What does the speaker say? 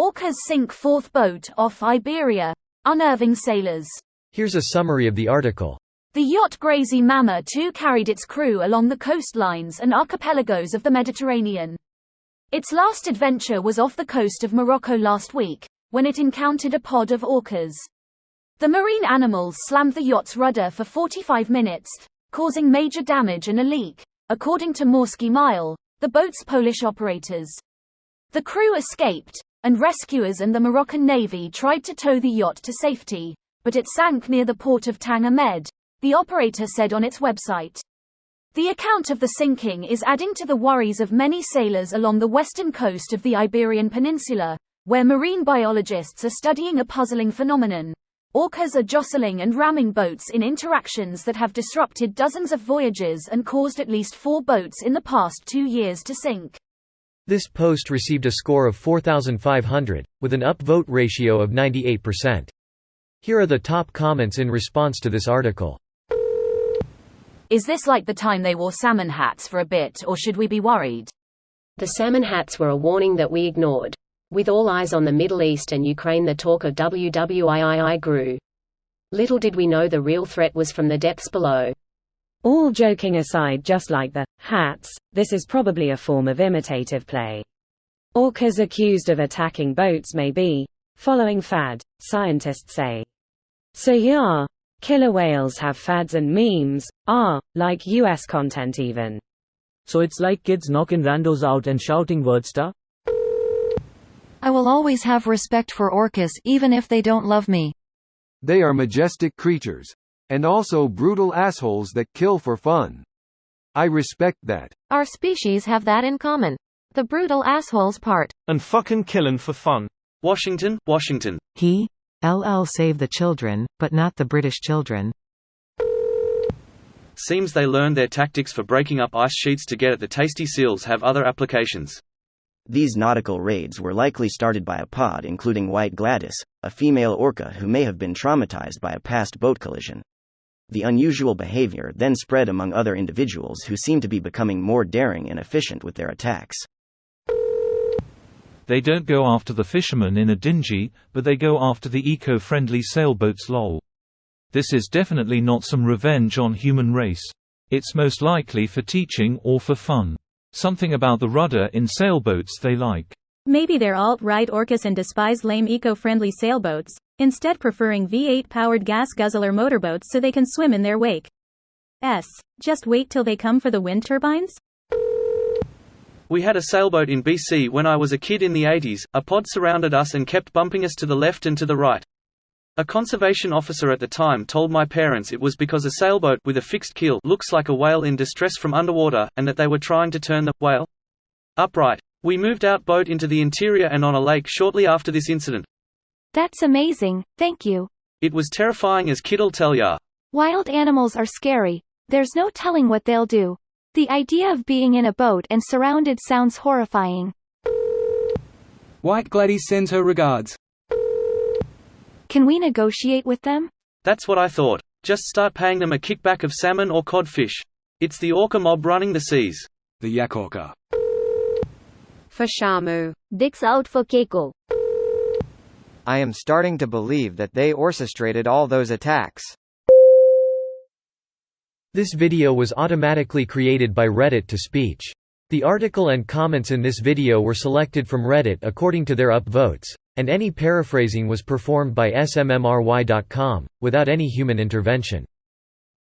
Orcas sink fourth boat off Iberia. Unnerving sailors. Here's a summary of the article. The yacht Grazy Mama 2 carried its crew along the coastlines and archipelagos of the Mediterranean. Its last adventure was off the coast of Morocco last week, when it encountered a pod of orcas. The marine animals slammed the yacht's rudder for 45 minutes, causing major damage and a leak, according to Morski Mile, the boat's Polish operators. The crew escaped, and rescuers and the Moroccan Navy tried to tow the yacht to safety, but it sank near the port of Tang Ahmed, the operator said on its website. The account of the sinking is adding to the worries of many sailors along the western coast of the Iberian Peninsula, where marine biologists are studying a puzzling phenomenon. Orcas are jostling and ramming boats in interactions that have disrupted dozens of voyages and caused at least 4 boats in the past 2 years to sink. This post received a score of 4,500, with an upvote ratio of 98%. Here are the top comments in response to this article. Is this like the time they wore salmon hats for a bit, or should we be worried? The salmon hats were a warning that we ignored. With all eyes on the Middle East and Ukraine, the talk of WWII grew. Little did we know the real threat was from the depths below. All joking aside, just like the hats, this is probably a form of imitative play. Orcas accused of attacking boats may be following fad, scientists say. So yeah, killer whales have fads and memes, like US content even. So it's like kids knocking randos out and shouting word stuff? I will always have respect for orcas even if they don't love me. They are majestic creatures. And also brutal assholes that kill for fun. I respect that. Our species have that in common. The brutal assholes part. And fucking killing for fun. Washington, Washington. LL save the children, but not the British children. Seems they learned their tactics for breaking up ice sheets to get at the tasty seals have other applications. These nautical raids were likely started by a pod including White Gladys, a female orca who may have been traumatized by a past boat collision. The unusual behavior then spread among other individuals who seem to be becoming more daring and efficient with their attacks. They don't go after the fishermen in a dingy, but they go after the eco-friendly sailboats lol. This is definitely not some revenge on human race. It's most likely for teaching or for fun. Something about the rudder in sailboats they like. Maybe they're alt-right orcas and despise lame eco-friendly sailboats, instead preferring V8-powered gas guzzler motorboats so they can swim in their wake. Just wait till they come for the wind turbines? We had a sailboat in BC when I was a kid in the 80s, a pod surrounded us and kept bumping us to the left and to the right. A conservation officer at the time told my parents it was because a sailboat with a fixed keel looks like a whale in distress from underwater, and that they were trying to turn the whale upright. We moved out boat into the interior and on a lake shortly after this incident. That's amazing, thank you. It was terrifying as kid'll tell ya. Wild animals are scary. There's no telling what they'll do. The idea of being in a boat and surrounded sounds horrifying. White Gladys sends her regards. Can we negotiate with them? That's what I thought. Just start paying them a kickback of salmon or codfish. It's the orca mob running the seas. The yak orca. For Shamu. Dicks out for Keiko. I am starting to believe that they orchestrated all those attacks. This video was automatically created by Reddit to speech. The article and comments in this video were selected from Reddit according to their upvotes, and any paraphrasing was performed by smmry.com, without any human intervention.